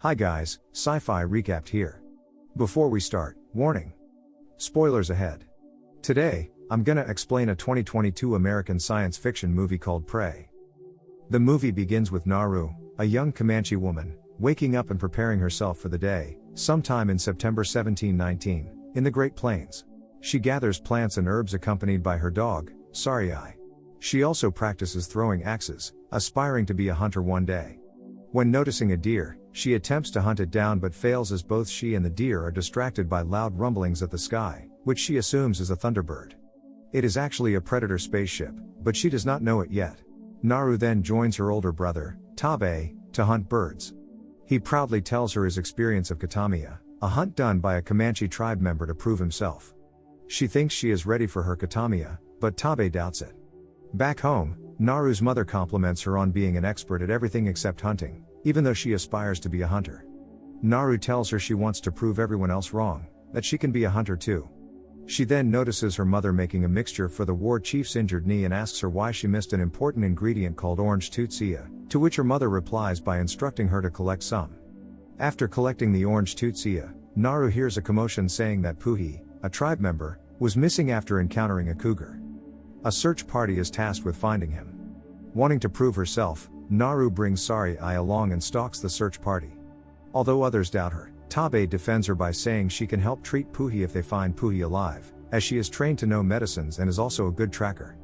Hi guys, Sci-Fi Recapped here. Before we start, warning. Spoilers ahead. Today, I'm gonna explain a 2022 American science fiction movie called Prey. The movie begins with Naru, a young Comanche woman, waking up and preparing herself for the day, sometime in September 1719, in the Great Plains. She gathers plants and herbs accompanied by her dog, Sarai. She also practices throwing axes, aspiring to be a hunter one day. When noticing a deer, she attempts to hunt it down but fails as both she and the deer are distracted by loud rumblings at the sky, which she assumes is a thunderbird. It is actually a predator spaceship, but she does not know it yet. Naru then joins her older brother, Tabe, to hunt birds. He proudly tells her his experience of Katamiya, a hunt done by a Comanche tribe member to prove himself. She thinks she is ready for her Katamiya, but Tabe doubts it. Back home, Naru's mother compliments her on being an expert at everything except hunting, even though she aspires to be a hunter. Naru tells her she wants to prove everyone else wrong, that she can be a hunter too. She then notices her mother making a mixture for the war chief's injured knee and asks her why she missed an important ingredient called orange tutsia, to which her mother replies by instructing her to collect some. After collecting the orange tutsia, Naru hears a commotion saying that Puhi, a tribe member, was missing after encountering a cougar. A search party is tasked with finding him. Wanting to prove herself, Naru brings Sarai along and stalks the search party. Although others doubt her, Tabe defends her by saying she can help treat Puhi if they find Puhi alive, as she is trained to know medicines and is also a good tracker.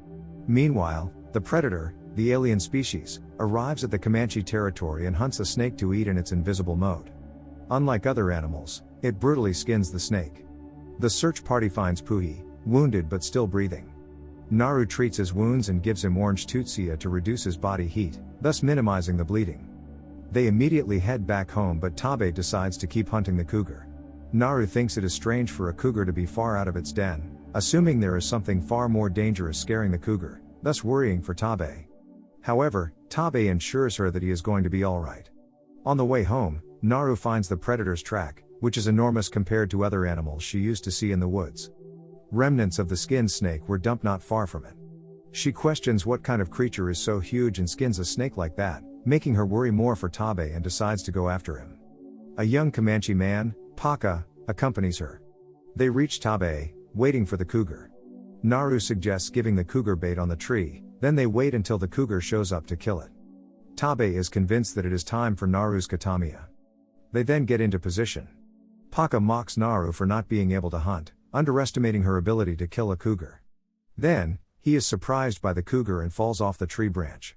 Meanwhile, the predator, the alien species, arrives at the Comanche territory and hunts a snake to eat in its invisible mode. Unlike other animals, it brutally skins the snake. The search party finds Puhi, wounded but still breathing. Naru treats his wounds and gives him orange tutsia to reduce his body heat, thus minimizing the bleeding. They immediately head back home but Tabe decides to keep hunting the cougar. Naru thinks it is strange for a cougar to be far out of its den, assuming there is something far more dangerous scaring the cougar, thus worrying for Tabe. However, Tabe ensures her that he is going to be alright. On the way home, Naru finds the predator's track, which is enormous compared to other animals she used to see in the woods. Remnants of the skinned snake were dumped not far from it. She questions what kind of creature is so huge and skins a snake like that, making her worry more for Tabe and decides to go after him. A young Comanche man, Paka, accompanies her. They reach Tabe, waiting for the cougar. Naru suggests giving the cougar bait on the tree, then they wait until the cougar shows up to kill it. Tabe is convinced that it is time for Naru's Katamiya. They then get into position. Paka mocks Naru for not being able to hunt, underestimating her ability to kill a cougar. Then, he is surprised by the cougar and falls off the tree branch.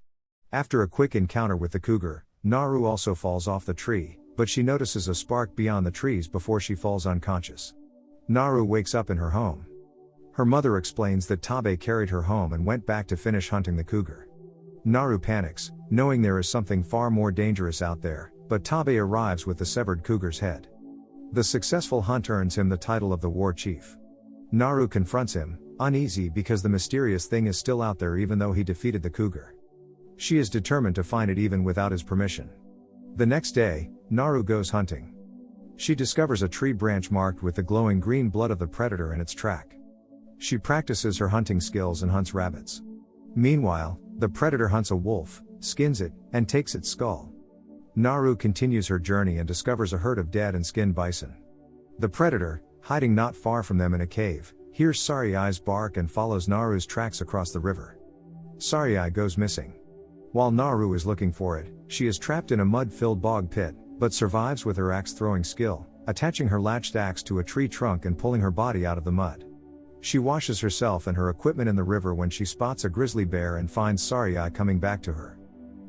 After a quick encounter with the cougar, Naru also falls off the tree, but she notices a spark beyond the trees before she falls unconscious. Naru wakes up in her home. Her mother explains that Tabe carried her home and went back to finish hunting the cougar. Naru panics, knowing there is something far more dangerous out there, but Tabe arrives with the severed cougar's head. The successful hunt earns him the title of the war chief. Naru confronts him, uneasy because the mysterious thing is still out there even though he defeated the cougar. She is determined to find it even without his permission. The next day, Naru goes hunting. She discovers a tree branch marked with the glowing green blood of the predator and its track. She practices her hunting skills and hunts rabbits. Meanwhile, the predator hunts a wolf, skins it, and takes its skull. Naru continues her journey and discovers a herd of dead and skinned bison. The predator, hiding not far from them in a cave, hears Sarai's bark and follows Naru's tracks across the river. Sarai goes missing. While Naru is looking for it, she is trapped in a mud-filled bog pit, but survives with her axe-throwing skill, attaching her latched axe to a tree trunk and pulling her body out of the mud. She washes herself and her equipment in the river when she spots a grizzly bear and finds Sarai coming back to her.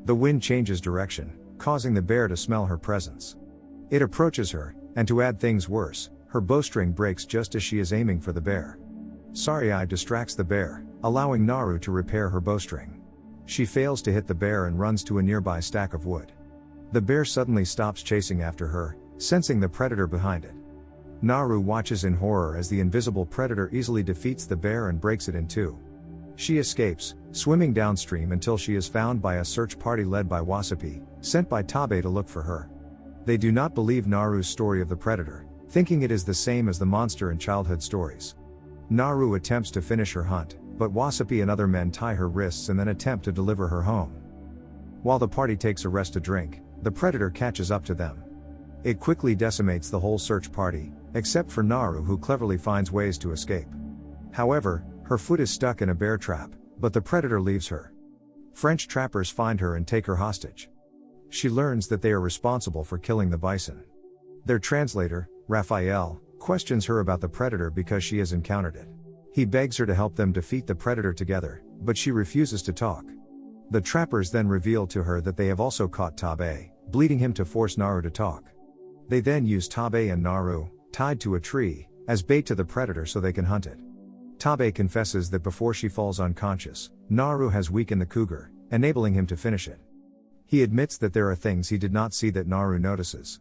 The wind changes direction, causing the bear to smell her presence. It approaches her, and to add things worse, her bowstring breaks just as she is aiming for the bear. Sarai distracts the bear, allowing Naru to repair her bowstring. She fails to hit the bear and runs to a nearby stack of wood. The bear suddenly stops chasing after her, sensing the predator behind it. Naru watches in horror as the invisible predator easily defeats the bear and breaks it in two. She escapes, swimming downstream until she is found by a search party led by Wasapi, sent by Tabe to look for her. They do not believe Naru's story of the predator, thinking it is the same as the monster in childhood stories. Naru attempts to finish her hunt, but Wasapi and other men tie her wrists and then attempt to deliver her home. While the party takes a rest to drink, the predator catches up to them. It quickly decimates the whole search party, except for Naru, who cleverly finds ways to escape. However, her foot is stuck in a bear trap, but the predator leaves her. French trappers find her and take her hostage. She learns that they are responsible for killing the bison. Their translator, Raphael, questions her about the predator because she has encountered it. He begs her to help them defeat the predator together, but she refuses to talk. The trappers then reveal to her that they have also caught Tabe, bleeding him to force Naru to talk. They then use Tabe and Naru, tied to a tree, as bait to the predator so they can hunt it. Tabe confesses that before she falls unconscious, Naru has weakened the cougar, enabling him to finish it. He admits that there are things he did not see that Naru notices.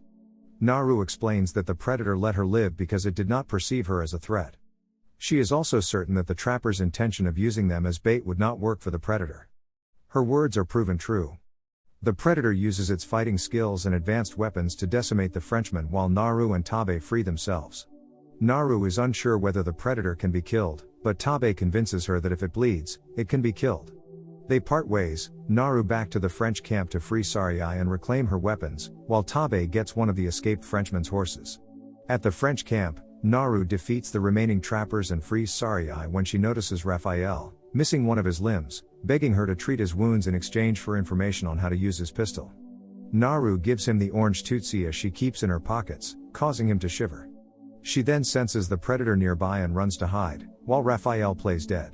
Naru explains that the predator let her live because it did not perceive her as a threat. She is also certain that the trapper's intention of using them as bait would not work for the predator. Her words are proven true. The predator uses its fighting skills and advanced weapons to decimate the Frenchmen while Naru and Tabe free themselves. Naru is unsure whether the predator can be killed, but Tabe convinces her that if it bleeds, it can be killed. They part ways, Naru back to the French camp to free Sarai and reclaim her weapons, while Tabe gets one of the escaped Frenchmen's horses. At the French camp, Naru defeats the remaining trappers and frees Sarai when she notices Raphael, missing one of his limbs, begging her to treat his wounds in exchange for information on how to use his pistol. Naru gives him the orange tutsia she keeps in her pockets, causing him to shiver. She then senses the predator nearby and runs to hide, while Raphael plays dead.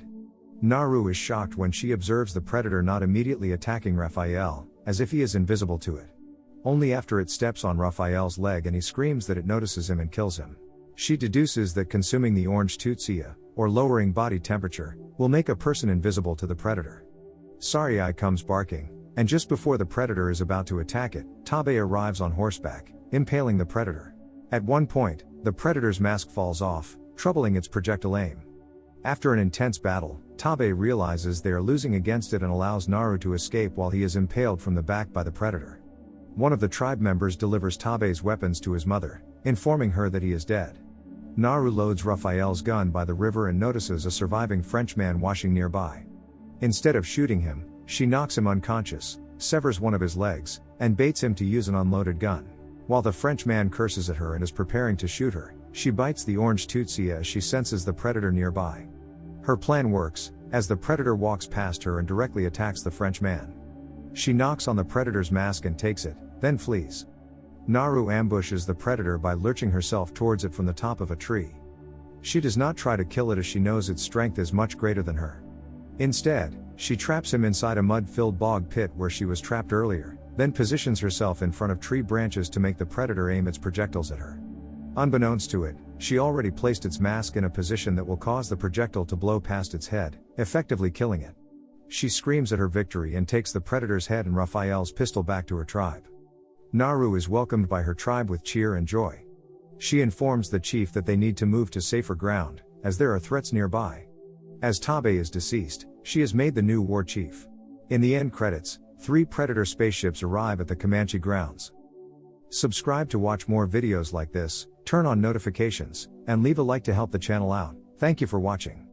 Naru is shocked when she observes the predator not immediately attacking Raphael, as if he is invisible to it. Only after it steps on Raphael's leg and he screams that it notices him and kills him. She deduces that consuming the orange tutsia, or lowering body temperature, will make a person invisible to the predator. Sarai comes barking, and just before the predator is about to attack it, Tabe arrives on horseback, impaling the predator. At one point, the predator's mask falls off, troubling its projectile aim. After an intense battle, Tabe realizes they are losing against it and allows Naru to escape while he is impaled from the back by the predator. One of the tribe members delivers Tabe's weapons to his mother, informing her that he is dead. Naru loads Raphael's gun by the river and notices a surviving Frenchman washing nearby. Instead of shooting him, she knocks him unconscious, severs one of his legs, and baits him to use an unloaded gun. While the Frenchman curses at her and is preparing to shoot her, she bites the orange tutsia as she senses the predator nearby. Her plan works, as the predator walks past her and directly attacks the Frenchman. She knocks on the predator's mask and takes it, then flees. Naru ambushes the predator by lurching herself towards it from the top of a tree. She does not try to kill it as she knows its strength is much greater than her. Instead, she traps him inside a mud-filled bog pit where she was trapped earlier, then positions herself in front of tree branches to make the predator aim its projectiles at her. Unbeknownst to it, she already placed its mask in a position that will cause the projectile to blow past its head, effectively killing it. She screams at her victory and takes the predator's head and Raphael's pistol back to her tribe. Naru is welcomed by her tribe with cheer and joy. She informs the chief that they need to move to safer ground, as there are threats nearby. As Tabe is deceased, she is made the new war chief. In the end credits, 3 Predator spaceships arrive at the Comanche grounds. Subscribe to watch more videos like this, turn on notifications, and leave a like to help the channel out. Thank you for watching.